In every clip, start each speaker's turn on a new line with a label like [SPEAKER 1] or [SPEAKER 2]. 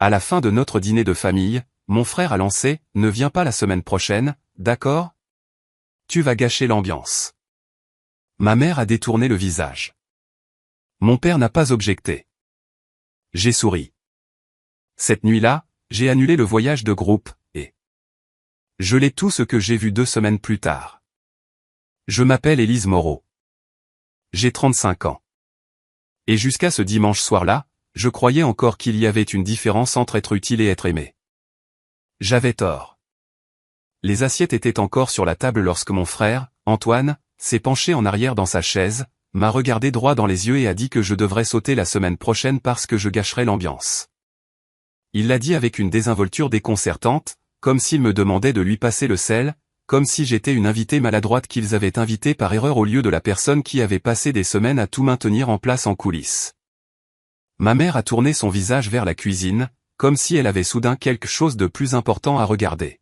[SPEAKER 1] À la fin de notre dîner de famille, mon frère a lancé « Ne viens pas la semaine prochaine, d'accord ? Tu vas gâcher l'ambiance. » Ma mère a détourné le visage. Mon père n'a pas objecté. J'ai souri. Cette nuit-là, j'ai annulé le voyage de groupe, et gelé tout ce que j'ai vu 2 semaines plus tard. Je m'appelle Élise Moreau. J'ai 35 ans. Et jusqu'à ce dimanche soir-là, je croyais encore qu'il y avait une différence entre être utile et être aimé. J'avais tort. Les assiettes étaient encore sur la table lorsque mon frère, Antoine, s'est penché en arrière dans sa chaise, m'a regardé droit dans les yeux et a dit que je devrais sauter la semaine prochaine parce que je gâcherais l'ambiance. Il l'a dit avec une désinvolture déconcertante, comme s'il me demandait de lui passer le sel, comme si j'étais une invitée maladroite qu'ils avaient invitée par erreur au lieu de la personne qui avait passé des semaines à tout maintenir en place en coulisses. Ma mère a tourné son visage vers la cuisine, comme si elle avait soudain quelque chose de plus important à regarder.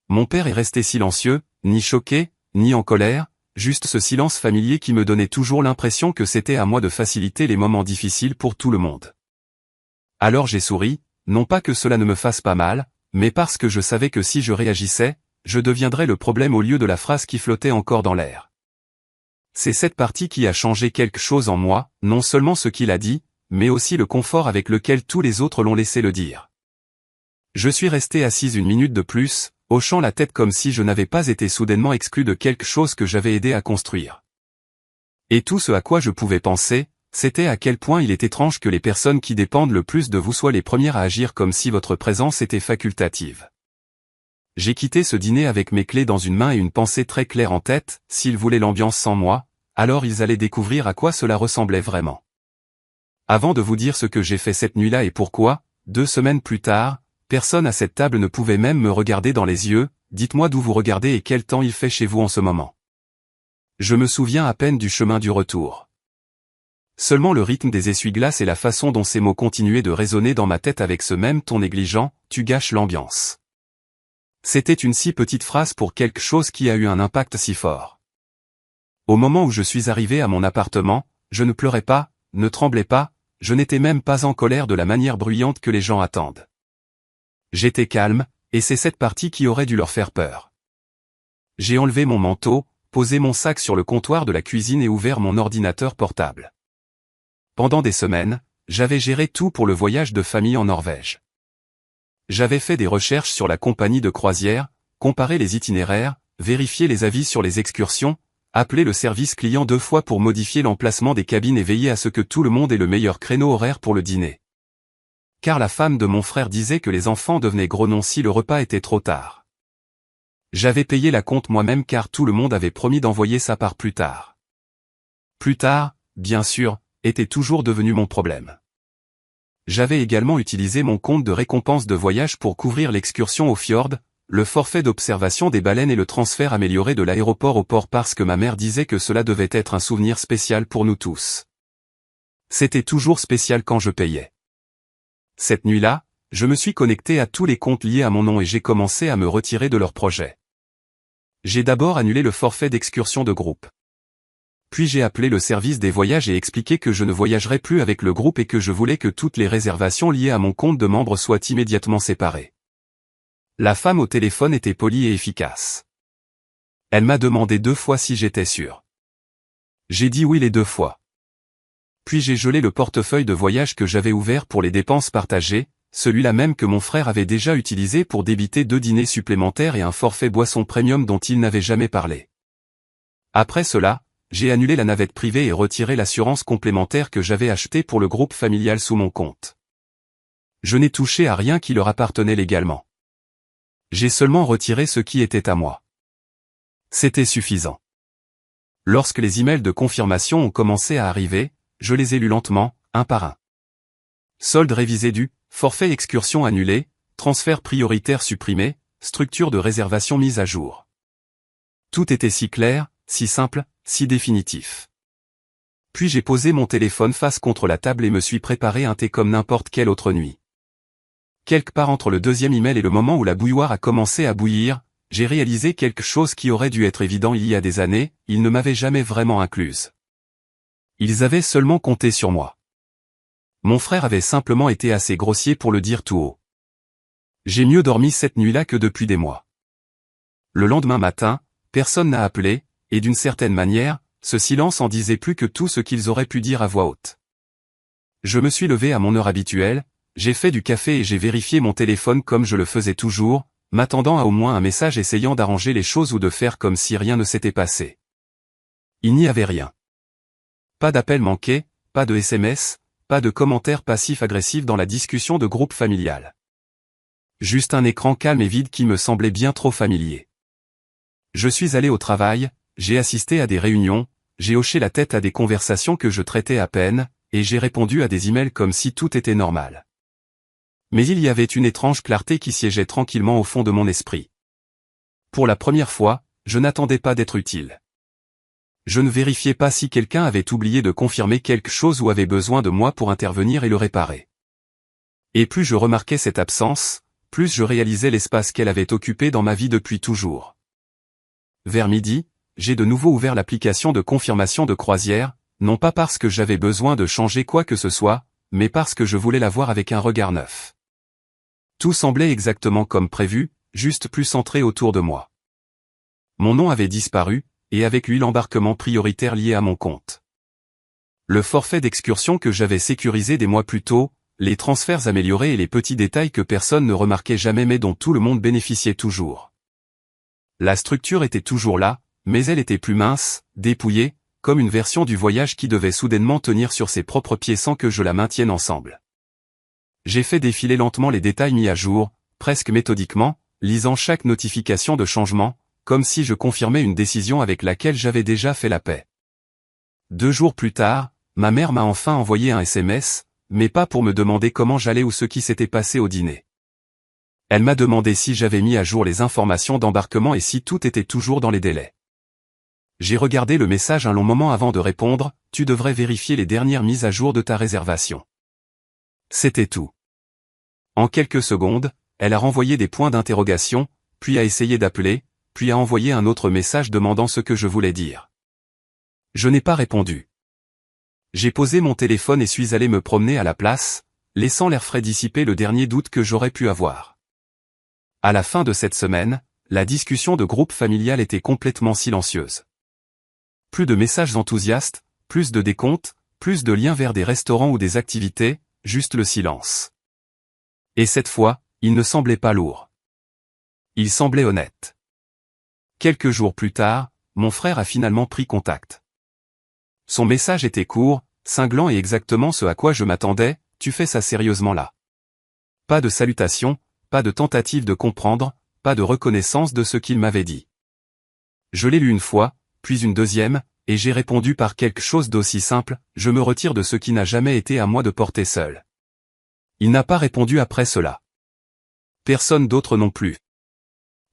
[SPEAKER 1] Mon père est resté silencieux, ni choqué, ni en colère, juste ce silence familier qui me donnait toujours l'impression que c'était à moi de faciliter les moments difficiles pour tout le monde. Alors j'ai souri, non pas que cela ne me fasse pas mal, mais parce que je savais que si je réagissais, je deviendrais le problème au lieu de la phrase qui flottait encore dans l'air. C'est cette partie qui a changé quelque chose en moi, non seulement ce qu'il a dit, mais aussi le confort avec lequel tous les autres l'ont laissé le dire. Je suis resté assise 1 minute de plus, hochant la tête comme si je n'avais pas été soudainement exclu de quelque chose que j'avais aidé à construire. Et tout ce à quoi je pouvais penser, c'était à quel point il est étrange que les personnes qui dépendent le plus de vous soient les premières à agir comme si votre présence était facultative. J'ai quitté ce dîner avec mes clés dans une main et une pensée très claire en tête, s'ils voulaient l'ambiance sans moi, alors ils allaient découvrir à quoi cela ressemblait vraiment. Avant de vous dire ce que j'ai fait cette nuit-là et pourquoi, 2 semaines plus tard, personne à cette table ne pouvait même me regarder dans les yeux, dites-moi d'où vous regardez et quel temps il fait chez vous en ce moment. Je me souviens à peine du chemin du retour. Seulement le rythme des essuie-glaces et la façon dont ces mots continuaient de résonner dans ma tête avec ce même ton négligent, tu gâches l'ambiance. C'était une si petite phrase pour quelque chose qui a eu un impact si fort. Au moment où je suis arrivé à mon appartement, je ne pleurais pas, ne tremblais pas, je n'étais même pas en colère de la manière bruyante que les gens attendent. J'étais calme, et c'est cette partie qui aurait dû leur faire peur. J'ai enlevé mon manteau, posé mon sac sur le comptoir de la cuisine et ouvert mon ordinateur portable. Pendant des semaines, j'avais géré tout pour le voyage de famille en Norvège. J'avais fait des recherches sur la compagnie de croisière, comparé les itinéraires, vérifié les avis sur les excursions, appelé le service client 2 fois pour modifier l'emplacement des cabines et veiller à ce que tout le monde ait le meilleur créneau horaire pour le dîner. Car la femme de mon frère disait que les enfants devenaient grognons si le repas était trop tard. J'avais payé la compte moi-même car tout le monde avait promis d'envoyer sa part plus tard. Plus tard, bien sûr, était toujours devenu mon problème. J'avais également utilisé mon compte de récompense de voyage pour couvrir l'excursion au fjord, le forfait d'observation des baleines et le transfert amélioré de l'aéroport au port parce que ma mère disait que cela devait être un souvenir spécial pour nous tous. C'était toujours spécial quand je payais. Cette nuit-là, je me suis connecté à tous les comptes liés à mon nom et j'ai commencé à me retirer de leurs projets. J'ai d'abord annulé le forfait d'excursion de groupe. Puis j'ai appelé le service des voyages et expliqué que je ne voyagerais plus avec le groupe et que je voulais que toutes les réservations liées à mon compte de membre soient immédiatement séparées. La femme au téléphone était polie et efficace. Elle m'a demandé 2 fois si j'étais sûr. J'ai dit oui les 2 fois. Puis j'ai gelé le portefeuille de voyage que j'avais ouvert pour les dépenses partagées, celui-là même que mon frère avait déjà utilisé pour débiter 2 dîners supplémentaires et un forfait boisson premium dont il n'avait jamais parlé. Après cela, j'ai annulé la navette privée et retiré l'assurance complémentaire que j'avais achetée pour le groupe familial sous mon compte. Je n'ai touché à rien qui leur appartenait légalement. J'ai seulement retiré ce qui était à moi. C'était suffisant. Lorsque les emails de confirmation ont commencé à arriver, je les ai lus lentement, un par un. Solde révisé du, forfait excursion annulé, transfert prioritaire supprimé, structure de réservation mise à jour. Tout était si clair, si simple, si définitif. Puis j'ai posé mon téléphone face contre la table et me suis préparé un thé comme n'importe quelle autre nuit. Quelque part entre le 2e email et le moment où la bouilloire a commencé à bouillir, j'ai réalisé quelque chose qui aurait dû être évident il y a des années, ils ne m'avaient jamais vraiment incluse. Ils avaient seulement compté sur moi. Mon frère avait simplement été assez grossier pour le dire tout haut. J'ai mieux dormi cette nuit-là que depuis des mois. Le lendemain matin, personne n'a appelé, et d'une certaine manière, ce silence en disait plus que tout ce qu'ils auraient pu dire à voix haute. Je me suis levé à mon heure habituelle, j'ai fait du café et j'ai vérifié mon téléphone comme je le faisais toujours, m'attendant à au moins un message essayant d'arranger les choses ou de faire comme si rien ne s'était passé. Il n'y avait rien. Pas d'appel manqué, pas de SMS, pas de commentaires passifs-agressifs dans la discussion de groupe familial. Juste un écran calme et vide qui me semblait bien trop familier. Je suis allé au travail, j'ai assisté à des réunions, j'ai hoché la tête à des conversations que je traitais à peine, et j'ai répondu à des emails comme si tout était normal. Mais il y avait une étrange clarté qui siégeait tranquillement au fond de mon esprit. Pour la première fois, je n'attendais pas d'être utile. Je ne vérifiais pas si quelqu'un avait oublié de confirmer quelque chose ou avait besoin de moi pour intervenir et le réparer. Et plus je remarquais cette absence, plus je réalisais l'espace qu'elle avait occupé dans ma vie depuis toujours. Vers midi, j'ai de nouveau ouvert l'application de confirmation de croisière, non pas parce que j'avais besoin de changer quoi que ce soit, mais parce que je voulais la voir avec un regard neuf. Tout semblait exactement comme prévu, juste plus centré autour de moi. Mon nom avait disparu, et avec lui l'embarquement prioritaire lié à mon compte. Le forfait d'excursion que j'avais sécurisé des mois plus tôt, les transferts améliorés et les petits détails que personne ne remarquait jamais mais dont tout le monde bénéficiait toujours. La structure était toujours là, mais elle était plus mince, dépouillée, comme une version du voyage qui devait soudainement tenir sur ses propres pieds sans que je la maintienne ensemble. J'ai fait défiler lentement les détails mis à jour, presque méthodiquement, lisant chaque notification de changement, comme si je confirmais une décision avec laquelle j'avais déjà fait la paix. 2 jours plus tard, ma mère m'a enfin envoyé un SMS, mais pas pour me demander comment j'allais ou ce qui s'était passé au dîner. Elle m'a demandé si j'avais mis à jour les informations d'embarquement et si tout était toujours dans les délais. J'ai regardé le message un long moment avant de répondre, « Tu devrais vérifier les dernières mises à jour de ta réservation. » C'était tout. En quelques secondes, elle a renvoyé des points d'interrogation, puis a essayé d'appeler, puis a envoyé un autre message demandant ce que je voulais dire. Je n'ai pas répondu. J'ai posé mon téléphone et suis allé me promener à la place, laissant l'air frais dissiper le dernier doute que j'aurais pu avoir. À la fin de cette semaine, la discussion de groupe familial était complètement silencieuse. Plus de messages enthousiastes, plus de décomptes, plus de liens vers des restaurants ou des activités, juste le silence. Et cette fois, il ne semblait pas lourd. Il semblait honnête. Quelques jours plus tard, mon frère a finalement pris contact. Son message était court, cinglant et exactement ce à quoi je m'attendais, « Tu fais ça sérieusement là ?» Pas de salutation, pas de tentative de comprendre, pas de reconnaissance de ce qu'il m'avait dit. Je l'ai lu une fois, puis une deuxième, et j'ai répondu par quelque chose d'aussi simple, « Je me retire de ce qui n'a jamais été à moi de porter seul. » Il n'a pas répondu après cela. Personne d'autre non plus.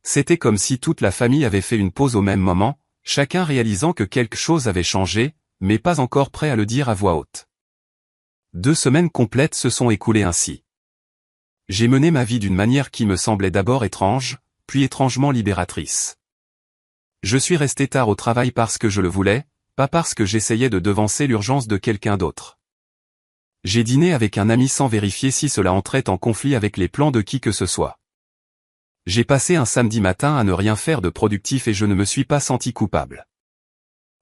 [SPEAKER 1] C'était comme si toute la famille avait fait une pause au même moment, chacun réalisant que quelque chose avait changé, mais pas encore prêt à le dire à voix haute. 2 semaines complètes se sont écoulées ainsi. J'ai mené ma vie d'une manière qui me semblait d'abord étrange, puis étrangement libératrice. Je suis resté tard au travail parce que je le voulais, pas parce que j'essayais de devancer l'urgence de quelqu'un d'autre. J'ai dîné avec un ami sans vérifier si cela entrait en conflit avec les plans de qui que ce soit. J'ai passé un samedi matin à ne rien faire de productif et je ne me suis pas senti coupable.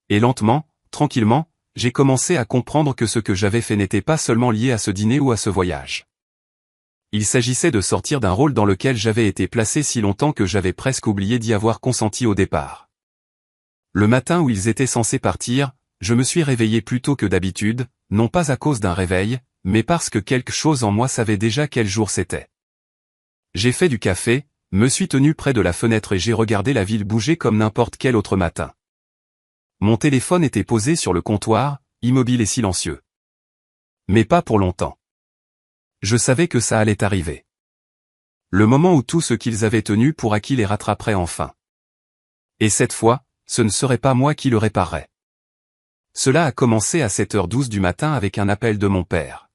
[SPEAKER 1] Et lentement, tranquillement, j'ai commencé à comprendre que ce que j'avais fait n'était pas seulement lié à ce dîner ou à ce voyage. Il s'agissait de sortir d'un rôle dans lequel j'avais été placé si longtemps que j'avais presque oublié d'y avoir consenti au départ. Le matin où ils étaient censés partir, je me suis réveillé plus tôt que d'habitude, non pas à cause d'un réveil, mais parce que quelque chose en moi savait déjà quel jour c'était. J'ai fait du café, me suis tenu près de la fenêtre et j'ai regardé la ville bouger comme n'importe quel autre matin. Mon téléphone était posé sur le comptoir, immobile et silencieux. Mais pas pour longtemps. Je savais que ça allait arriver. Le moment où tout ce qu'ils avaient tenu pour acquis les rattraperait enfin. Et cette fois, ce ne serait pas moi qui le réparerais. Cela a commencé à 7h12 du matin avec un appel de mon père.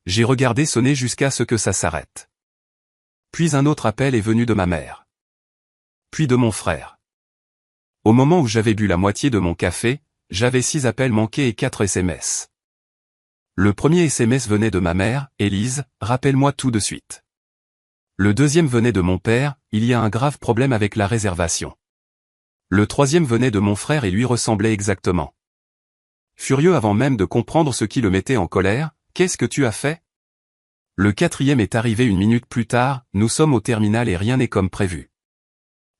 [SPEAKER 1] J'ai regardé sonner jusqu'à ce que ça s'arrête. Puis un autre appel est venu de ma mère. Puis de mon frère. Au moment où j'avais bu la moitié de mon café, j'avais 6 appels manqués et 4 SMS. Le premier SMS venait de ma mère, Élise, rappelle-moi tout de suite. Le deuxième venait de mon père, il y a un grave problème avec la réservation. Le troisième venait de mon frère et lui ressemblait exactement. Furieux avant même de comprendre ce qui le mettait en colère, qu'est-ce que tu as fait? Le quatrième est arrivé une minute plus tard, nous sommes au terminal et rien n'est comme prévu.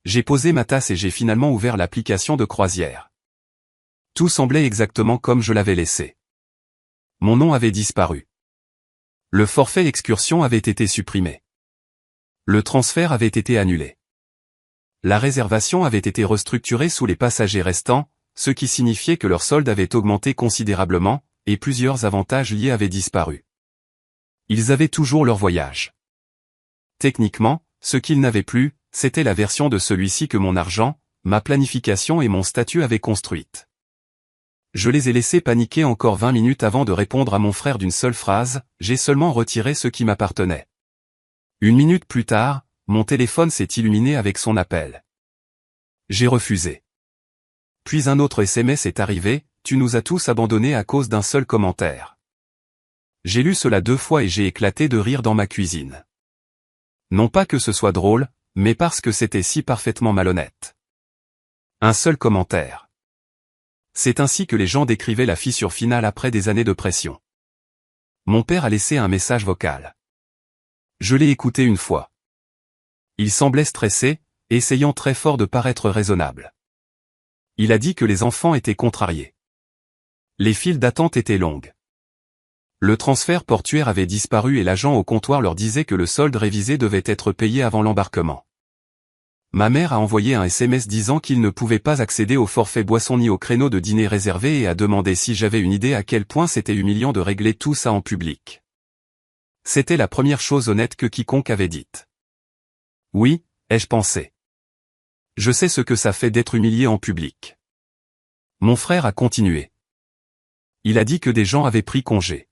[SPEAKER 1] J'ai posé ma tasse et j'ai finalement ouvert l'application de croisière. Tout semblait exactement comme je l'avais laissé. Mon nom avait disparu. Le forfait excursion avait été supprimé. Le transfert avait été annulé. La réservation avait été restructurée sous les passagers restants, ce qui signifiait que leur solde avait augmenté considérablement, et plusieurs avantages liés avaient disparu. Ils avaient toujours leur voyage. Techniquement, ce qu'ils n'avaient plus, c'était la version de celui-ci que mon argent, ma planification et mon statut avaient construite. Je les ai laissés paniquer encore 20 minutes avant de répondre à mon frère d'une seule phrase, j'ai seulement retiré ce qui m'appartenait. Une minute plus tard, mon téléphone s'est illuminé avec son appel. J'ai refusé. Puis un autre SMS est arrivé, tu nous as tous abandonnés à cause d'un seul commentaire. J'ai lu cela 2 fois et j'ai éclaté de rire dans ma cuisine. Non pas que ce soit drôle, mais parce que c'était si parfaitement malhonnête. Un seul commentaire. C'est ainsi que les gens décrivaient la fissure finale après des années de pression. Mon père a laissé un message vocal. Je l'ai écouté une fois. Il semblait stressé, essayant très fort de paraître raisonnable. Il a dit que les enfants étaient contrariés. Les files d'attente étaient longues. Le transfert portuaire avait disparu et l'agent au comptoir leur disait que le solde révisé devait être payé avant l'embarquement. Ma mère a envoyé un SMS disant qu'il ne pouvait pas accéder au forfait boisson ni au créneau de dîner réservé et a demandé si j'avais une idée à quel point c'était humiliant de régler tout ça en public. C'était la première chose honnête que quiconque avait dite. Oui, ai-je pensé. Je sais ce que ça fait d'être humilié en public. Mon frère a continué. Il a dit que des gens avaient pris congé.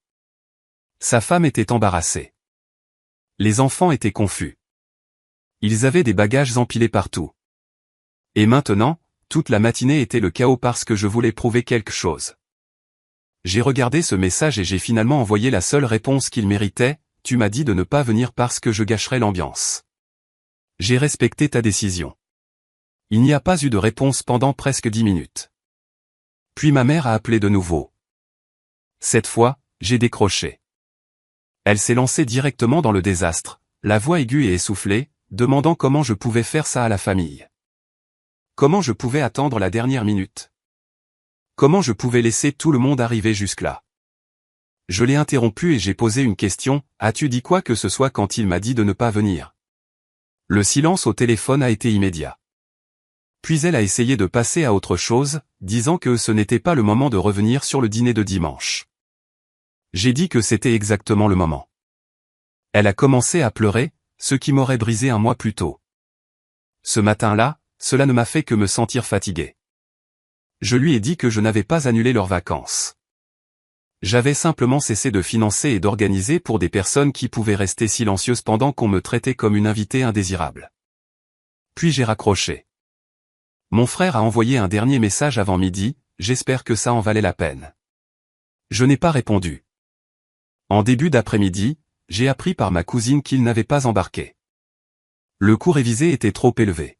[SPEAKER 1] Sa femme était embarrassée. Les enfants étaient confus. Ils avaient des bagages empilés partout. Et maintenant, toute la matinée était le chaos parce que je voulais prouver quelque chose. J'ai regardé ce message et j'ai finalement envoyé la seule réponse qu'il méritait, tu m'as dit de ne pas venir parce que je gâcherais l'ambiance. J'ai respecté ta décision. Il n'y a pas eu de réponse pendant presque 10 minutes. Puis ma mère a appelé de nouveau. Cette fois, j'ai décroché. Elle s'est lancée directement dans le désastre, la voix aiguë et essoufflée, demandant comment je pouvais faire ça à la famille. Comment je pouvais attendre la dernière minute. Comment je pouvais laisser tout le monde arriver jusque-là. Je l'ai interrompu et j'ai posé une question, as-tu dit quoi que ce soit quand il m'a dit de ne pas venir? Le silence au téléphone a été immédiat. Puis elle a essayé de passer à autre chose, disant que ce n'était pas le moment de revenir sur le dîner de dimanche. J'ai dit que c'était exactement le moment. Elle a commencé à pleurer, ce qui m'aurait brisé un mois plus tôt. Ce matin-là, cela ne m'a fait que me sentir fatigué. Je lui ai dit que je n'avais pas annulé leurs vacances. J'avais simplement cessé de financer et d'organiser pour des personnes qui pouvaient rester silencieuses pendant qu'on me traitait comme une invitée indésirable. Puis j'ai raccroché. Mon frère a envoyé un dernier message avant midi, j'espère que ça en valait la peine. Je n'ai pas répondu. En début d'après-midi, j'ai appris par ma cousine qu'il n'avait pas embarqué. Le coût révisé était trop élevé.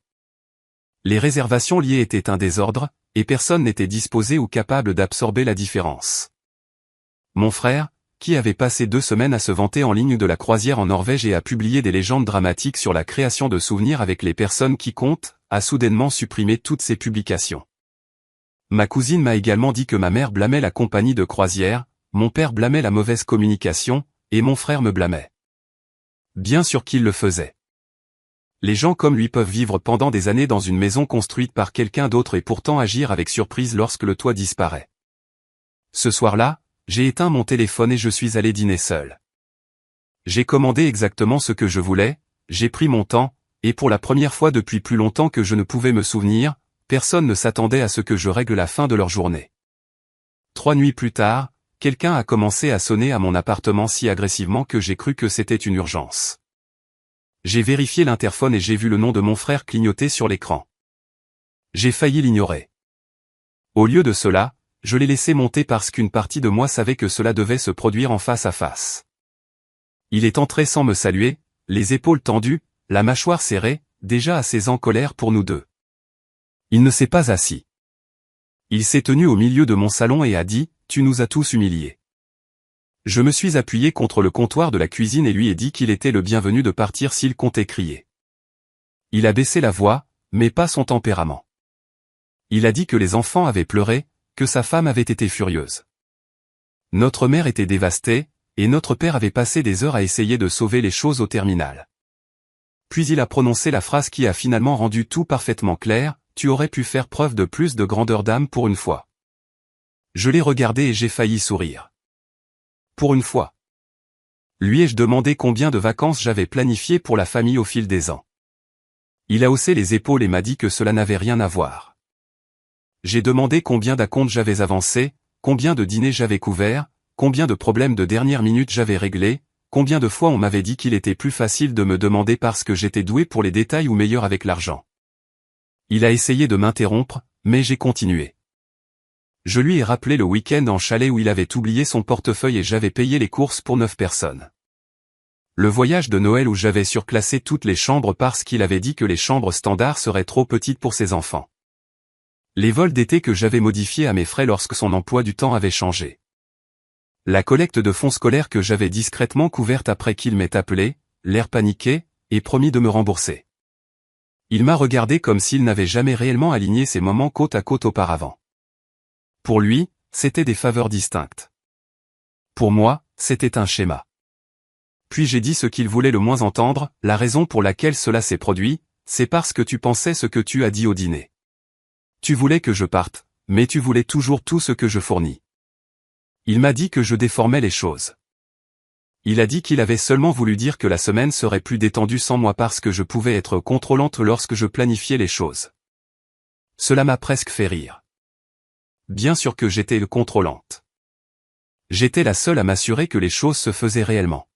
[SPEAKER 1] Les réservations liées étaient un désordre, et personne n'était disposé ou capable d'absorber la différence. Mon frère, qui avait passé 2 semaines à se vanter en ligne de la croisière en Norvège et à publier des légendes dramatiques sur la création de souvenirs avec les personnes qui comptent, a soudainement supprimé toutes ses publications. Ma cousine m'a également dit que ma mère blâmait la compagnie de croisière, mon père blâmait la mauvaise communication, et mon frère me blâmait. Bien sûr qu'il le faisait. Les gens comme lui peuvent vivre pendant des années dans une maison construite par quelqu'un d'autre et pourtant agir avec surprise lorsque le toit disparaît. Ce soir-là, j'ai éteint mon téléphone et je suis allé dîner seul. J'ai commandé exactement ce que je voulais, j'ai pris mon temps, et pour la première fois depuis plus longtemps que je ne pouvais me souvenir, personne ne s'attendait à ce que je règle la fin de leur journée. 3 nuits plus tard, quelqu'un a commencé à sonner à mon appartement si agressivement que j'ai cru que c'était une urgence. J'ai vérifié l'interphone et j'ai vu le nom de mon frère clignoter sur l'écran. J'ai failli l'ignorer. Au lieu de cela, je l'ai laissé monter parce qu'une partie de moi savait que cela devait se produire en face à face. Il est entré sans me saluer, les épaules tendues, la mâchoire serrée, déjà assez en colère pour nous deux. Il ne s'est pas assis. Il s'est tenu au milieu de mon salon et a dit « Tu nous as tous humiliés ». Je me suis appuyé contre le comptoir de la cuisine et lui ai dit qu'il était le bienvenu de partir s'il comptait crier. Il a baissé la voix, mais pas son tempérament. Il a dit que les enfants avaient pleuré, que sa femme avait été furieuse. Notre mère était dévastée, et notre père avait passé des heures à essayer de sauver les choses au terminal. Puis il a prononcé la phrase qui a finalement rendu tout parfaitement clair, « Tu aurais pu faire preuve de plus de grandeur d'âme pour une fois. » Je l'ai regardé et j'ai failli sourire. Pour une fois. Lui ai-je demandé combien de vacances j'avais planifié pour la famille au fil des ans. Il a haussé les épaules et m'a dit que cela n'avait rien à voir. J'ai demandé combien d'acomptes j'avais avancé, combien de dîners j'avais couverts, combien de problèmes de dernière minute j'avais réglés, combien de fois on m'avait dit qu'il était plus facile de me demander parce que j'étais doué pour les détails ou meilleur avec l'argent. Il a essayé de m'interrompre, mais j'ai continué. Je lui ai rappelé le week-end en chalet où il avait oublié son portefeuille et j'avais payé les courses pour 9 personnes. Le voyage de Noël où j'avais surclassé toutes les chambres parce qu'il avait dit que les chambres standards seraient trop petites pour ses enfants. Les vols d'été que j'avais modifiés à mes frais lorsque son emploi du temps avait changé. La collecte de fonds scolaires que j'avais discrètement couverte après qu'il m'ait appelé, l'air paniqué, et promis de me rembourser. Il m'a regardé comme s'il n'avait jamais réellement aligné ces moments côte à côte auparavant. Pour lui, c'était des faveurs distinctes. Pour moi, c'était un schéma. Puis j'ai dit ce qu'il voulait le moins entendre, la raison pour laquelle cela s'est produit, c'est parce que tu pensais ce que tu as dit au dîner. Tu voulais que je parte, mais tu voulais toujours tout ce que je fournis. Il m'a dit que je déformais les choses. Il a dit qu'il avait seulement voulu dire que la semaine serait plus détendue sans moi parce que je pouvais être contrôlante lorsque je planifiais les choses. Cela m'a presque fait rire. Bien sûr que j'étais contrôlante. J'étais la seule à m'assurer que les choses se faisaient réellement.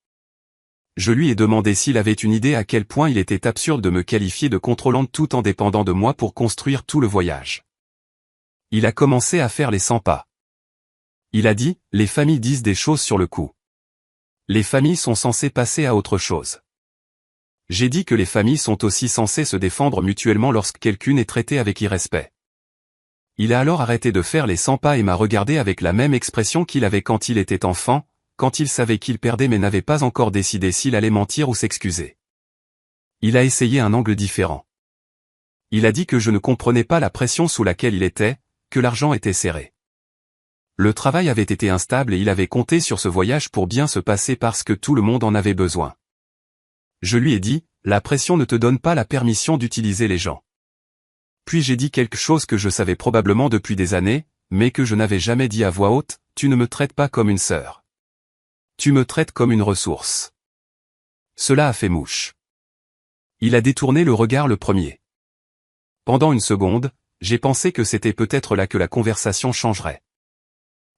[SPEAKER 1] Je lui ai demandé s'il avait une idée à quel point il était absurde de me qualifier de contrôlante tout en dépendant de moi pour construire tout le voyage. Il a commencé à faire les 100 pas. Il a dit, les familles disent des choses sur le coup. Les familles sont censées passer à autre chose. J'ai dit que les familles sont aussi censées se défendre mutuellement lorsque quelqu'une est traitée avec irrespect. Il a alors arrêté de faire les 100 pas et m'a regardé avec la même expression qu'il avait quand il était enfant, quand il savait qu'il perdait mais n'avait pas encore décidé s'il allait mentir ou s'excuser. Il a essayé un angle différent. Il a dit que je ne comprenais pas la pression sous laquelle il était, que l'argent était serré. Le travail avait été instable et il avait compté sur ce voyage pour bien se passer parce que tout le monde en avait besoin. Je lui ai dit, la pression ne te donne pas la permission d'utiliser les gens. Puis j'ai dit quelque chose que je savais probablement depuis des années, mais que je n'avais jamais dit à voix haute, tu ne me traites pas comme une sœur. Tu me traites comme une ressource. Cela a fait mouche. Il a détourné le regard le premier. Pendant une seconde, j'ai pensé que c'était peut-être là que la conversation changerait.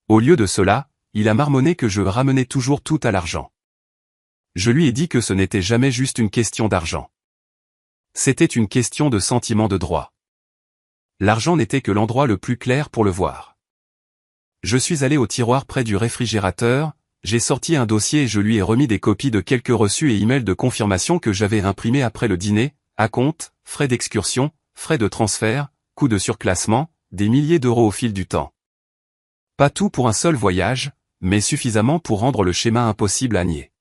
[SPEAKER 1] Au lieu de cela, il a marmonné que je ramenais toujours tout à l'argent. Je lui ai dit que ce n'était jamais juste une question d'argent. C'était une question de sentiment de droit. L'argent n'était que l'endroit le plus clair pour le voir. Je suis allé au tiroir près du réfrigérateur, j'ai sorti un dossier et je lui ai remis des copies de quelques reçus et emails de confirmation que j'avais imprimés après le dîner, acompte, frais d'excursion, frais de transfert, coûts de surclassement, des milliers d'euros au fil du temps. Pas tout pour un seul voyage, mais suffisamment pour rendre le schéma impossible à nier.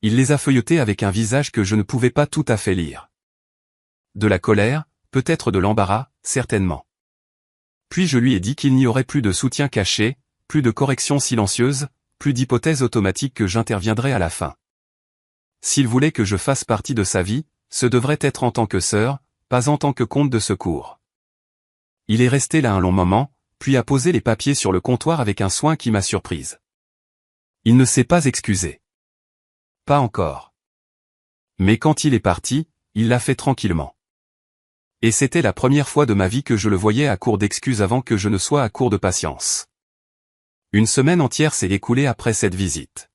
[SPEAKER 1] Il les a feuilletés avec un visage que je ne pouvais pas tout à fait lire. De la colère, peut-être de l'embarras, certainement. Puis je lui ai dit qu'il n'y aurait plus de soutien caché, plus de corrections silencieuses, plus d'hypothèses automatiques que j'interviendrais à la fin. S'il voulait que je fasse partie de sa vie, ce devrait être en tant que sœur, pas en tant que compte de secours. Il est resté là un long moment, puis a posé les papiers sur le comptoir avec un soin qui m'a surprise. Il ne s'est pas excusé. Pas encore. Mais quand il est parti, il l'a fait tranquillement. Et c'était la première fois de ma vie que je le voyais à court d'excuses avant que je ne sois à court de patience. Une semaine entière s'est écoulée après cette visite.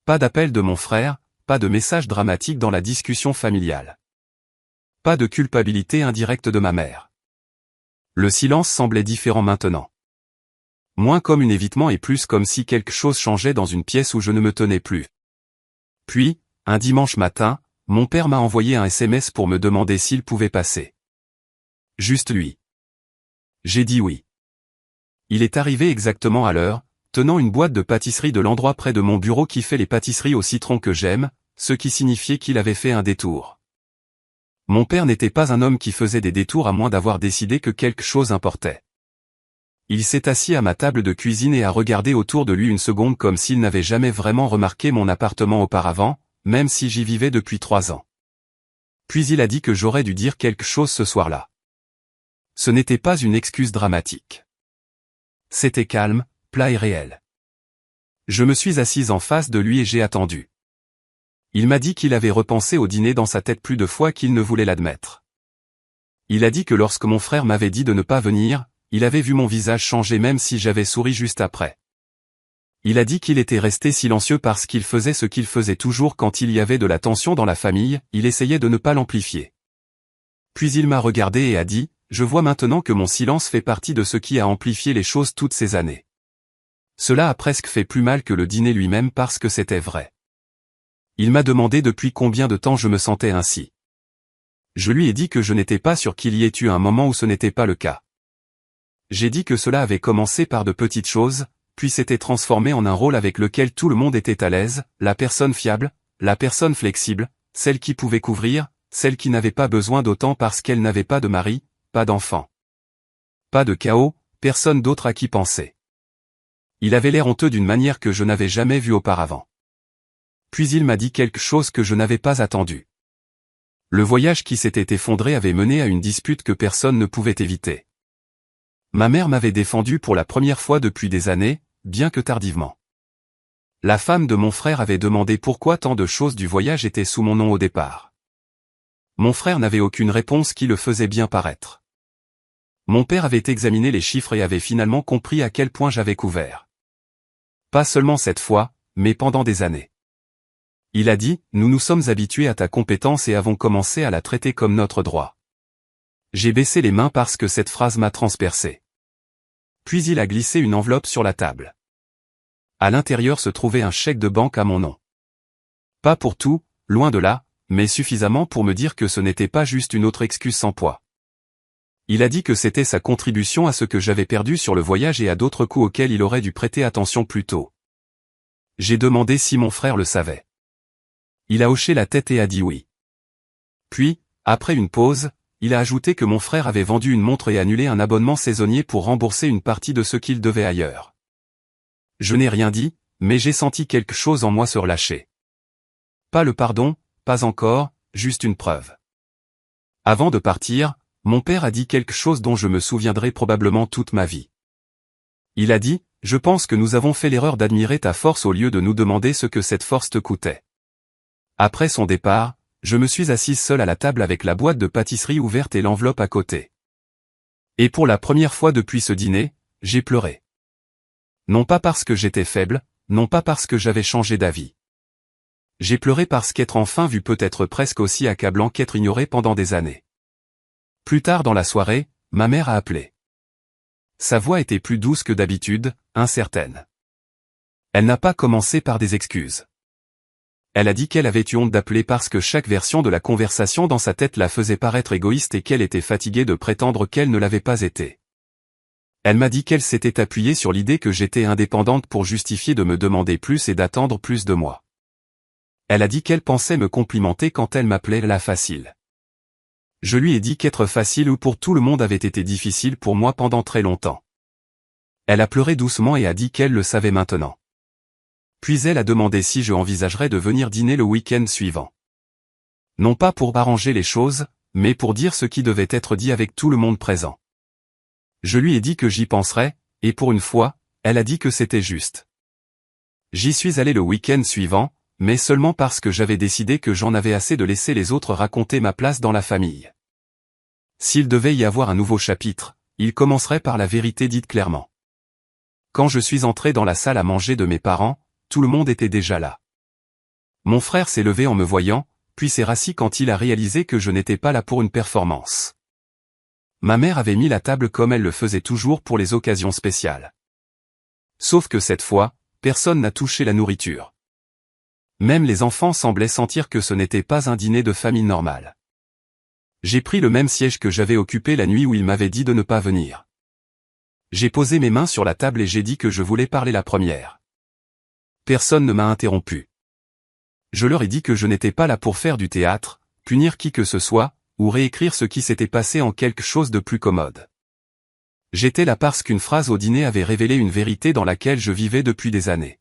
[SPEAKER 1] Pas d'appel de mon frère, pas de message dramatique dans la discussion familiale. Pas de culpabilité indirecte de ma mère. Le silence semblait différent maintenant. Moins comme un évitement et plus comme si quelque chose changeait dans une pièce où je ne me tenais plus. Puis, un dimanche matin, mon père m'a envoyé un SMS pour me demander s'il pouvait passer. Juste lui. J'ai dit oui. Il est arrivé exactement à l'heure, tenant une boîte de pâtisserie de l'endroit près de mon bureau qui fait les pâtisseries au citron que j'aime, ce qui signifiait qu'il avait fait un détour. Mon père n'était pas un homme qui faisait des détours à moins d'avoir décidé que quelque chose importait. Il s'est assis à ma table de cuisine et a regardé autour de lui une seconde comme s'il n'avait jamais vraiment remarqué mon appartement auparavant, même si j'y vivais depuis 3 ans. Puis il a dit que j'aurais dû dire quelque chose ce soir-là. Ce n'était pas une excuse dramatique. C'était calme, plat et réel. Je me suis assise en face de lui et j'ai attendu. Il m'a dit qu'il avait repensé au dîner dans sa tête plus de fois qu'il ne voulait l'admettre. Il a dit que lorsque mon frère m'avait dit de ne pas venir, il avait vu mon visage changer même si j'avais souri juste après. Il a dit qu'il était resté silencieux parce qu'il faisait ce qu'il faisait toujours quand il y avait de la tension dans la famille, il essayait de ne pas l'amplifier. Puis il m'a regardé et a dit, « Je vois maintenant que mon silence fait partie de ce qui a amplifié les choses toutes ces années. » Cela a presque fait plus mal que le dîner lui-même parce que c'était vrai. Il m'a demandé depuis combien de temps je me sentais ainsi. Je lui ai dit que je n'étais pas sûr qu'il y ait eu un moment où ce n'était pas le cas. J'ai dit que cela avait commencé par de petites choses, puis s'était transformé en un rôle avec lequel tout le monde était à l'aise, la personne fiable, la personne flexible, celle qui pouvait couvrir, celle qui n'avait pas besoin d'autant parce qu'elle n'avait pas de mari, pas d'enfant. Pas de chaos, personne d'autre à qui penser. Il avait l'air honteux d'une manière que je n'avais jamais vue auparavant. Puis il m'a dit quelque chose que je n'avais pas attendu. Le voyage qui s'était effondré avait mené à une dispute que personne ne pouvait éviter. Ma mère m'avait défendu pour la première fois depuis des années, bien que tardivement. La femme de mon frère avait demandé pourquoi tant de choses du voyage étaient sous mon nom au départ. Mon frère n'avait aucune réponse qui le faisait bien paraître. Mon père avait examiné les chiffres et avait finalement compris à quel point j'avais couvert. Pas seulement cette fois, mais pendant des années. Il a dit, « Nous nous sommes habitués à ta compétence et avons commencé à la traiter comme notre droit. » J'ai baissé les mains parce que cette phrase m'a transpercé. Puis il a glissé une enveloppe sur la table. À l'intérieur se trouvait un chèque de banque à mon nom. Pas pour tout, loin de là, mais suffisamment pour me dire que ce n'était pas juste une autre excuse sans poids. Il a dit que c'était sa contribution à ce que j'avais perdu sur le voyage et à d'autres coups auxquels il aurait dû prêter attention plus tôt. J'ai demandé si mon frère le savait. Il a hoché la tête et a dit oui. Puis, après une pause, il a ajouté que mon frère avait vendu une montre et annulé un abonnement saisonnier pour rembourser une partie de ce qu'il devait ailleurs. Je n'ai rien dit, mais j'ai senti quelque chose en moi se relâcher. Pas le pardon, pas encore, juste une preuve. Avant de partir, mon père a dit quelque chose dont je me souviendrai probablement toute ma vie. Il a dit, « Je pense que nous avons fait l'erreur d'admirer ta force au lieu de nous demander ce que cette force te coûtait. » Après son départ, je me suis assise seule à la table avec la boîte de pâtisserie ouverte et l'enveloppe à côté. Et pour la première fois depuis ce dîner, j'ai pleuré. Non pas parce que j'étais faible, non pas parce que j'avais changé d'avis. J'ai pleuré parce qu'être enfin vu peut être presque aussi accablant qu'être ignoré pendant des années. Plus tard dans la soirée, ma mère a appelé. Sa voix était plus douce que d'habitude, incertaine. Elle n'a pas commencé par des excuses. Elle a dit qu'elle avait eu honte d'appeler parce que chaque version de la conversation dans sa tête la faisait paraître égoïste et qu'elle était fatiguée de prétendre qu'elle ne l'avait pas été. Elle m'a dit qu'elle s'était appuyée sur l'idée que j'étais indépendante pour justifier de me demander plus et d'attendre plus de moi. Elle a dit qu'elle pensait me complimenter quand elle m'appelait la facile. Je lui ai dit qu'être facile ou pour tout le monde avait été difficile pour moi pendant très longtemps. Elle a pleuré doucement et a dit qu'elle le savait maintenant. Puis elle a demandé si je envisagerais de venir dîner le week-end suivant. Non pas pour arranger les choses, mais pour dire ce qui devait être dit avec tout le monde présent. Je lui ai dit que j'y penserais, et pour une fois, elle a dit que c'était juste. J'y suis allé le week-end suivant, mais seulement parce que j'avais décidé que j'en avais assez de laisser les autres raconter ma place dans la famille. S'il devait y avoir un nouveau chapitre, il commencerait par la vérité dite clairement. Quand je suis entré dans la salle à manger de mes parents, tout le monde était déjà là. Mon frère s'est levé en me voyant, puis s'est rassis quand il a réalisé que je n'étais pas là pour une performance. Ma mère avait mis la table comme elle le faisait toujours pour les occasions spéciales. Sauf que cette fois, personne n'a touché la nourriture. Même les enfants semblaient sentir que ce n'était pas un dîner de famille normal. J'ai pris le même siège que j'avais occupé la nuit où il m'avait dit de ne pas venir. J'ai posé mes mains sur la table et j'ai dit que je voulais parler la première. Personne ne m'a interrompu. Je leur ai dit que je n'étais pas là pour faire du théâtre, punir qui que ce soit, ou réécrire ce qui s'était passé en quelque chose de plus commode. J'étais là parce qu'une phrase au dîner avait révélé une vérité dans laquelle je vivais depuis des années.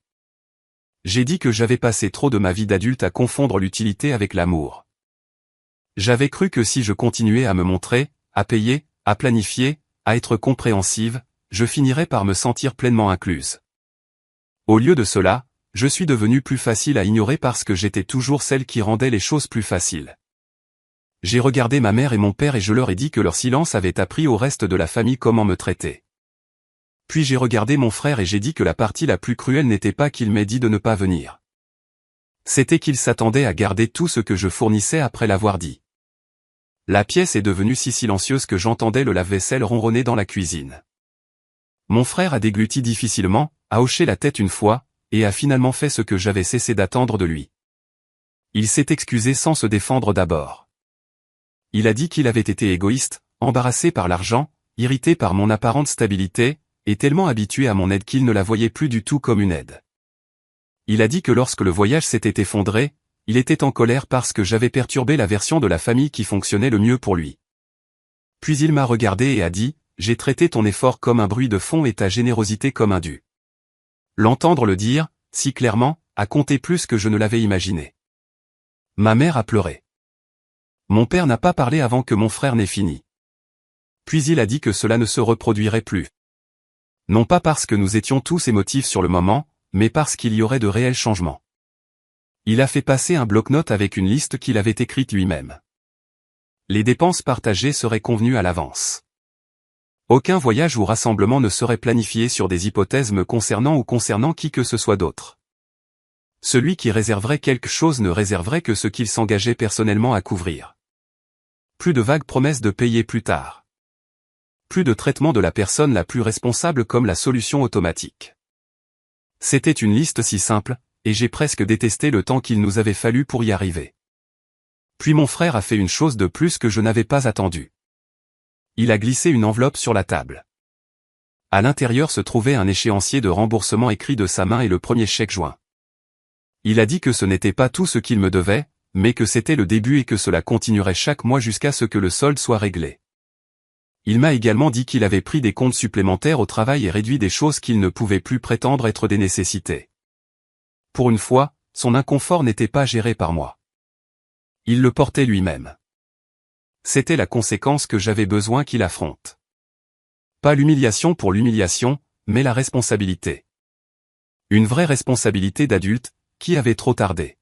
[SPEAKER 1] J'ai dit que j'avais passé trop de ma vie d'adulte à confondre l'utilité avec l'amour. J'avais cru que si je continuais à me montrer, à payer, à planifier, à être compréhensive, je finirais par me sentir pleinement incluse. Au lieu de cela, je suis devenue plus facile à ignorer parce que j'étais toujours celle qui rendait les choses plus faciles. J'ai regardé ma mère et mon père et je leur ai dit que leur silence avait appris au reste de la famille comment me traiter. Puis j'ai regardé mon frère et j'ai dit que la partie la plus cruelle n'était pas qu'il m'ait dit de ne pas venir. C'était qu'il s'attendait à garder tout ce que je fournissais après l'avoir dit. La pièce est devenue si silencieuse que j'entendais le lave-vaisselle ronronner dans la cuisine. Mon frère a dégluti difficilement, a hoché la tête une fois, et a finalement fait ce que j'avais cessé d'attendre de lui. Il s'est excusé sans se défendre d'abord. Il a dit qu'il avait été égoïste, embarrassé par l'argent, irrité par mon apparente stabilité, et tellement habitué à mon aide qu'il ne la voyait plus du tout comme une aide. Il a dit que lorsque le voyage s'était effondré, il était en colère parce que j'avais perturbé la version de la famille qui fonctionnait le mieux pour lui. Puis il m'a regardé et a dit, « J'ai traité ton effort comme un bruit de fond et ta générosité comme un dû. » L'entendre le dire, si clairement, a compté plus que je ne l'avais imaginé. Ma mère a pleuré. Mon père n'a pas parlé avant que mon frère n'ait fini. Puis il a dit que cela ne se reproduirait plus. Non pas parce que nous étions tous émotifs sur le moment, mais parce qu'il y aurait de réels changements. Il a fait passer un bloc-notes avec une liste qu'il avait écrite lui-même. Les dépenses partagées seraient convenues à l'avance. Aucun voyage ou rassemblement ne serait planifié sur des hypothèses me concernant ou concernant qui que ce soit d'autre. Celui qui réserverait quelque chose ne réserverait que ce qu'il s'engageait personnellement à couvrir. Plus de vagues promesses de payer plus tard. Plus de traitement de la personne la plus responsable comme la solution automatique. C'était une liste si simple, et j'ai presque détesté le temps qu'il nous avait fallu pour y arriver. Puis mon frère a fait une chose de plus que je n'avais pas attendue. Il a glissé une enveloppe sur la table. À l'intérieur se trouvait un échéancier de remboursement écrit de sa main et le premier chèque joint. Il a dit que ce n'était pas tout ce qu'il me devait, mais que c'était le début et que cela continuerait chaque mois jusqu'à ce que le solde soit réglé. Il m'a également dit qu'il avait pris des comptes supplémentaires au travail et réduit des choses qu'il ne pouvait plus prétendre être des nécessités. Pour une fois, son inconfort n'était pas géré par moi. Il le portait lui-même. C'était la conséquence que j'avais besoin qu'il affronte. Pas l'humiliation pour l'humiliation, mais la responsabilité. Une vraie responsabilité d'adulte, qui avait trop tardé.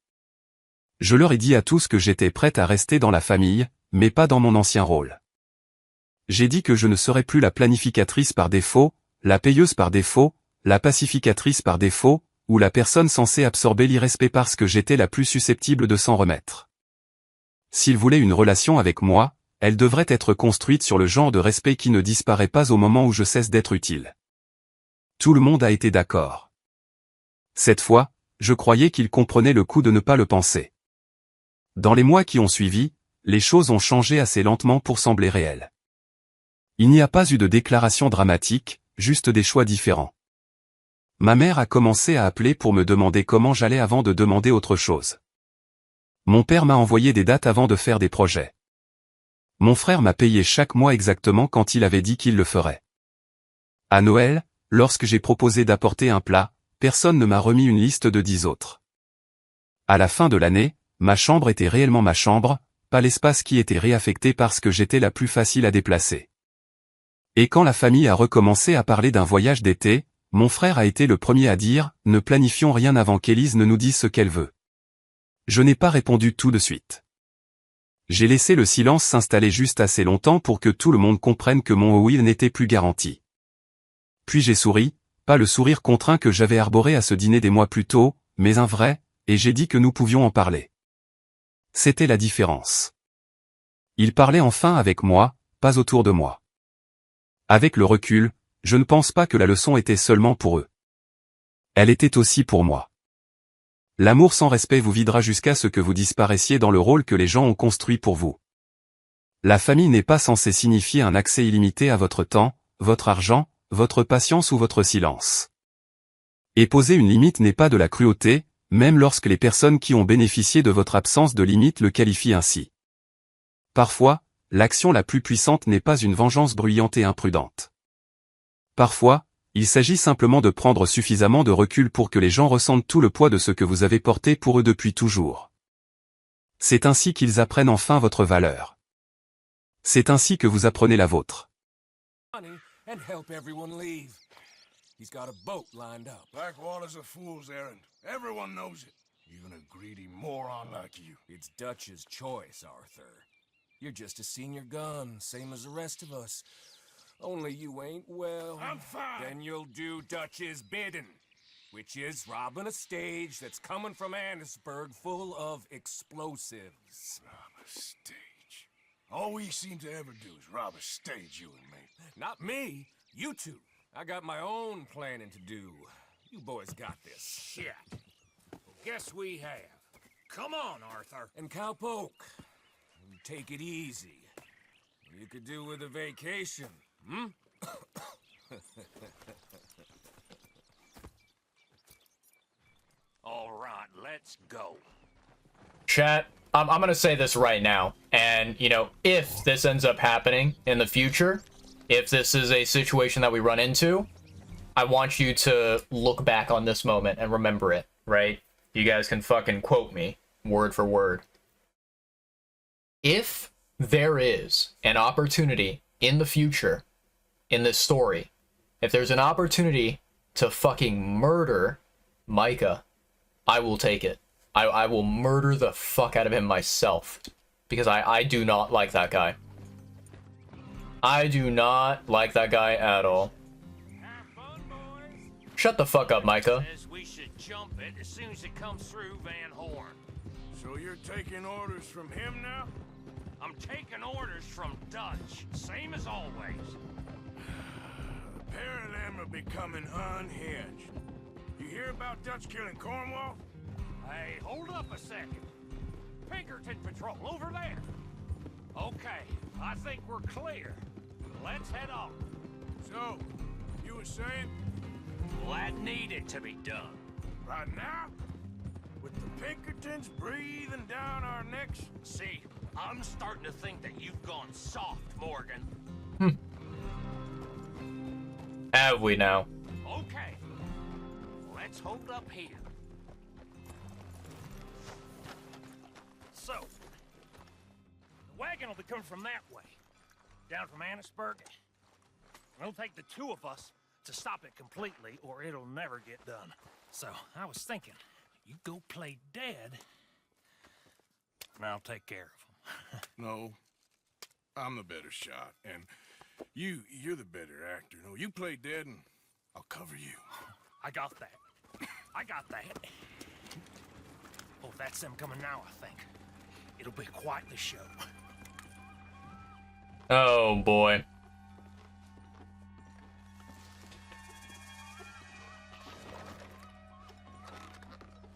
[SPEAKER 1] Je leur ai dit à tous que j'étais prête à rester dans la famille, mais pas dans mon ancien rôle. J'ai dit que je ne serais plus la planificatrice par défaut, la payeuse par défaut, la pacificatrice par défaut, ou la personne censée absorber l'irrespect parce que j'étais la plus susceptible de s'en remettre. S'ils voulaient une relation avec moi, elle devrait être construite sur le genre de respect qui ne disparaît pas au moment où je cesse d'être utile. Tout le monde a été d'accord. Cette fois, je croyais qu'ils comprenaient le coup de ne pas le penser. Dans les mois qui ont suivi, les choses ont changé assez lentement pour sembler réelles. Il n'y a pas eu de déclaration dramatique, juste des choix différents. Ma mère a commencé à appeler pour me demander comment j'allais avant de demander autre chose. Mon père m'a envoyé des dates avant de faire des projets. Mon frère m'a payé chaque mois exactement quand il avait dit qu'il le ferait. À Noël, lorsque j'ai proposé d'apporter un plat, personne ne m'a remis une liste de 10 autres. À la fin de l'année, ma chambre était réellement ma chambre, pas l'espace qui était réaffecté parce que j'étais la plus facile à déplacer. Et quand la famille a recommencé à parler d'un voyage d'été, mon frère a été le premier à dire « Ne planifions rien avant qu'Élise ne nous dise ce qu'elle veut ». Je n'ai pas répondu tout de suite. J'ai laissé le silence s'installer juste assez longtemps pour que tout le monde comprenne que mon oui n'était plus garanti. Puis j'ai souri, pas le sourire contraint que j'avais arboré à ce dîner des mois plus tôt, mais un vrai, et j'ai dit que nous pouvions en parler. C'était la différence. Ils parlaient enfin avec moi, pas autour de moi. Avec le recul, je ne pense pas que la leçon était seulement pour eux. Elle était aussi pour moi. L'amour sans respect vous videra jusqu'à ce que vous disparaissiez dans le rôle que les gens ont construit pour vous. La famille n'est pas censée signifier un accès illimité à votre temps, votre argent, votre patience ou votre silence. Et poser une limite n'est pas de la cruauté, même lorsque les personnes qui ont bénéficié de votre absence de limite le qualifient ainsi. Parfois, l'action la plus puissante n'est pas une vengeance bruyante et imprudente. Parfois, il s'agit simplement de prendre suffisamment de recul pour que les gens ressentent tout le poids de ce que vous avez porté pour eux depuis toujours. C'est ainsi qu'ils apprennent enfin votre valeur. C'est ainsi que vous apprenez la vôtre.
[SPEAKER 2] He's got a boat lined up. Blackwater's a fool's errand. Everyone knows it. Even a greedy moron like you. It's Dutch's choice, Arthur. You're just a senior gun, same as the rest of us. Only you ain't well. I'm fine. Then you'll do Dutch's bidding, which is robbing a stage that's coming from Annisburg full of explosives. Rob a stage? All we seem to ever do is rob a stage, you and me. Not me. You two. I got my own planning to do. You boys got this. Shit. Well, guess we have. Come on, Arthur. And Cowpoke. Take it easy. You could do with a vacation, hmm? All right, let's go.
[SPEAKER 3] Chat, I'm gonna say this right now, and, you know, if this ends up happening in the future, if this is a situation that we run into, I want you to look back on this moment and remember it, right? You guys can fucking quote me, word for word. If there is an opportunity in the future, in this story, if there's an opportunity to fucking murder Micah, I will take it. I will murder the fuck out of him myself. Because I do not like that guy. I do not like that guy at all. Shut the fuck up, Micah.
[SPEAKER 4] We should jump it as soon as it comes through Van Horn.
[SPEAKER 2] So you're taking orders from him now?
[SPEAKER 4] I'm taking orders from Dutch, same as always.
[SPEAKER 2] The pair of them are becoming unhinged. You hear about Dutch killing Cornwall?
[SPEAKER 4] Hey, hold up a second. Pinkerton Patrol, over there. Okay, I think we're clear. Let's head on.
[SPEAKER 2] So, you were saying?
[SPEAKER 4] Well, that needed to be done.
[SPEAKER 2] Right now? With the Pinkertons breathing down our necks?
[SPEAKER 4] See, I'm starting to think that you've gone soft, Morgan.
[SPEAKER 3] Have we now?
[SPEAKER 4] Okay, let's hold up here. So, the wagon will be coming from that way, down from Annisburg. It'll take the two of us to stop it completely, or it'll never get done. So, I was thinking, you go play dead, and I'll take care of them.
[SPEAKER 2] No, I'm the better shot, and you're the better actor. No, you play dead, and I'll cover you.
[SPEAKER 4] I got that. I got that. Oh, that's them coming now, I think. It'll be quite the show.
[SPEAKER 3] Oh boy.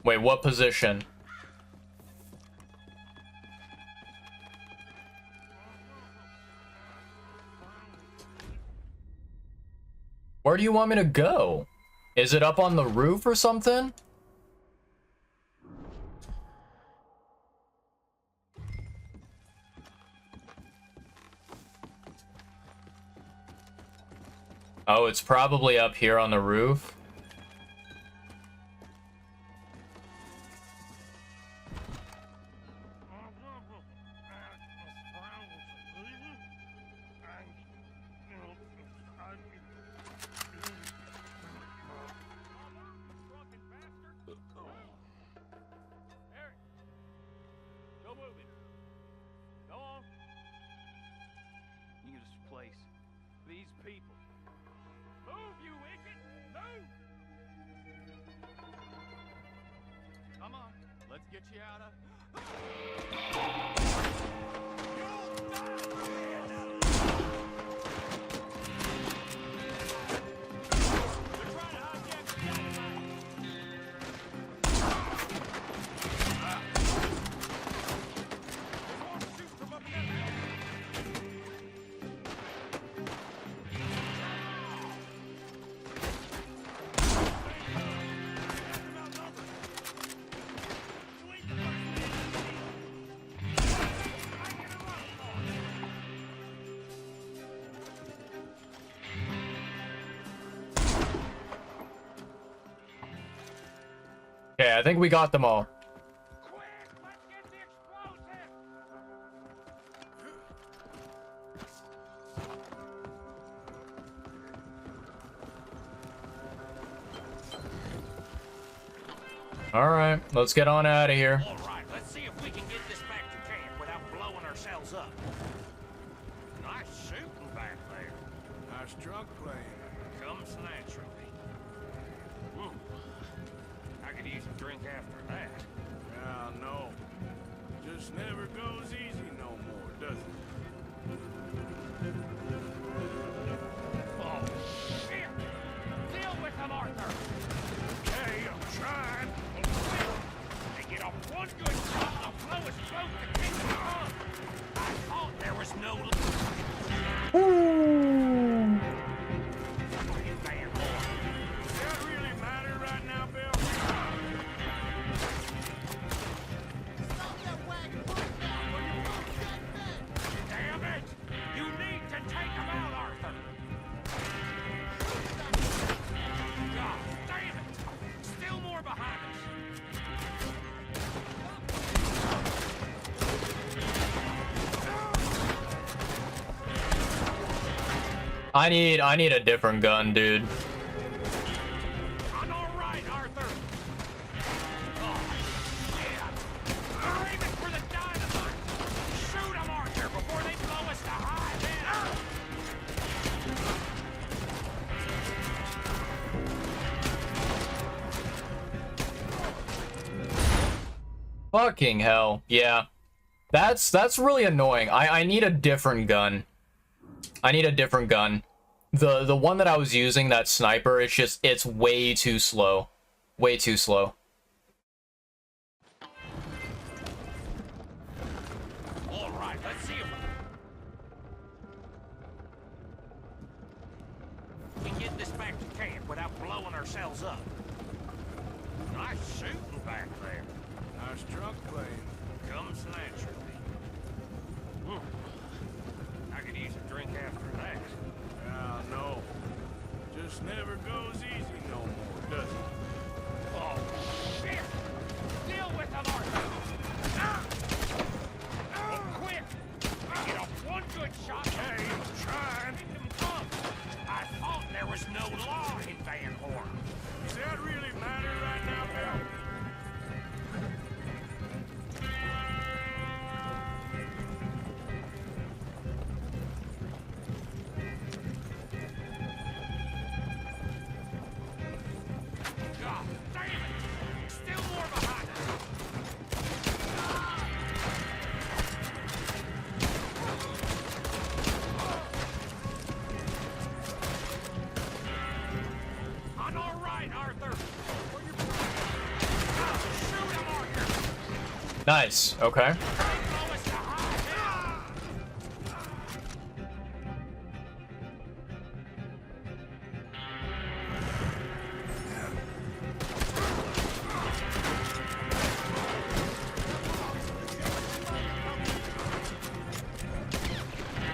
[SPEAKER 3] Wait, what position? Where do you want me to go? Is it up on the roof or something? Oh, it's probably up here on the roof. Okay, I think we got them all.
[SPEAKER 4] Quick, let's get the explosive!
[SPEAKER 3] Alright, let's get on out of here.
[SPEAKER 4] All right, let's see if we can get this back to camp without blowing ourselves up. Nice shooting back there.
[SPEAKER 2] Nice drunk playing.
[SPEAKER 4] Comes naturally. I could use a drink after that.
[SPEAKER 2] Yeah, no. Just never goes easy no more, does it?
[SPEAKER 4] Oh, shit! Deal with them, Arthur! Okay, I'm trying. They get off one good shot, I'll blow his boat to keep him on. I thought there was no... Fucking bad boy.
[SPEAKER 2] Does that really matter right now, Bill?
[SPEAKER 4] Damn it! You need to take him out, Arthur! God damn it! Still more behind us!
[SPEAKER 3] I need a different gun, dude.
[SPEAKER 4] I'm alright, Arthur! Oh, shit! They're aiming for the dynamite! Shoot 'em, Arthur, before they blow us to high men!
[SPEAKER 3] Fucking hell. Yeah. That's really annoying. I need a different gun. I need a different gun. The one that I was using, that sniper, it's way too slow. Way too slow.
[SPEAKER 4] Alright, let's see if we can get this back to camp without blowing ourselves up. Nice shooting back there.
[SPEAKER 2] Nice drunk playing.
[SPEAKER 4] Comes naturally. I could use a drink after that.
[SPEAKER 2] Yeah, no. Just never goes easy no more, does it?
[SPEAKER 4] Oh, shit! Deal with them, Arthur! Quick! Get off one good shot. Hey, I'm trying. Keep them come. I thought there was no law in Van Horn.
[SPEAKER 2] Does that really matter right now, Bill?
[SPEAKER 4] God damn it! Still more behind us. I'm all right, Arthur. Shoot him, Arthur.
[SPEAKER 3] Nice. Okay.
[SPEAKER 4] Blow us to high men.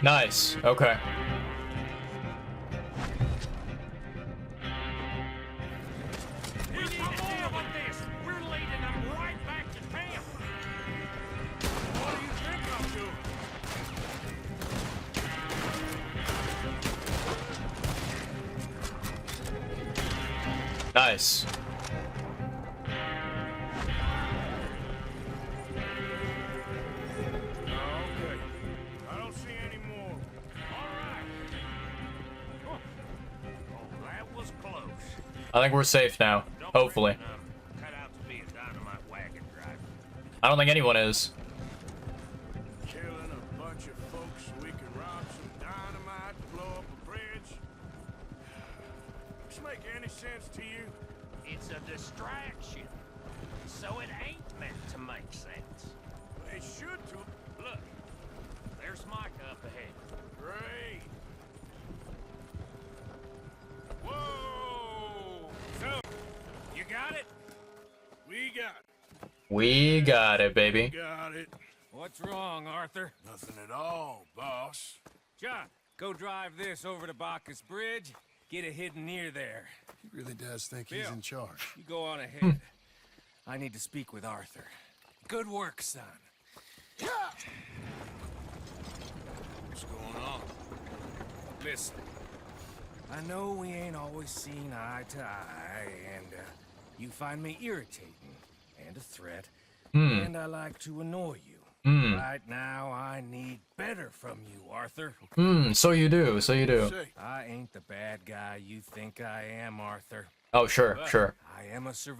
[SPEAKER 3] Nice. Okay.
[SPEAKER 4] We need to deal with this. We're leading them right back to camp.
[SPEAKER 2] What do you think I'm doing?
[SPEAKER 3] Nice.
[SPEAKER 2] Okay. I don't see any more.
[SPEAKER 4] All right. Oh, that was close.
[SPEAKER 3] I think we're safe now.
[SPEAKER 4] Don't
[SPEAKER 3] Hopefully.
[SPEAKER 4] reckon I'm cut out to be a dynamite wagon driver.
[SPEAKER 3] I don't think anyone is.
[SPEAKER 2] Killing a bunch of folks so we can rob some dynamite to blow up a bridge. This make any sense to you?
[SPEAKER 4] It's a distraction, so it ain't meant to make sense.
[SPEAKER 2] It should to.
[SPEAKER 4] Look, there's Micah up ahead.
[SPEAKER 2] Great. Whoa! So,
[SPEAKER 4] You got it?
[SPEAKER 2] we got it.
[SPEAKER 3] We got it, baby.
[SPEAKER 2] Got it.
[SPEAKER 4] What's wrong, Arthur?
[SPEAKER 2] Nothing at all, boss.
[SPEAKER 5] John, go drive this over to Bacchus Bridge. Get it hidden near there.
[SPEAKER 6] He really does think he's
[SPEAKER 5] Bill.
[SPEAKER 6] in charge.
[SPEAKER 5] You go on ahead.
[SPEAKER 2] I need to speak with Arthur.
[SPEAKER 5] Good work, son.
[SPEAKER 2] What's going on? Listen, I know we ain't always seen eye to eye, and you find me irritating and a threat, and I like to annoy you. Right now, I need better from you, Arthur.
[SPEAKER 3] So you do, so you do.
[SPEAKER 2] I ain't the bad guy you think I am, Arthur.
[SPEAKER 3] Oh, sure, sure.
[SPEAKER 2] I am a survivor.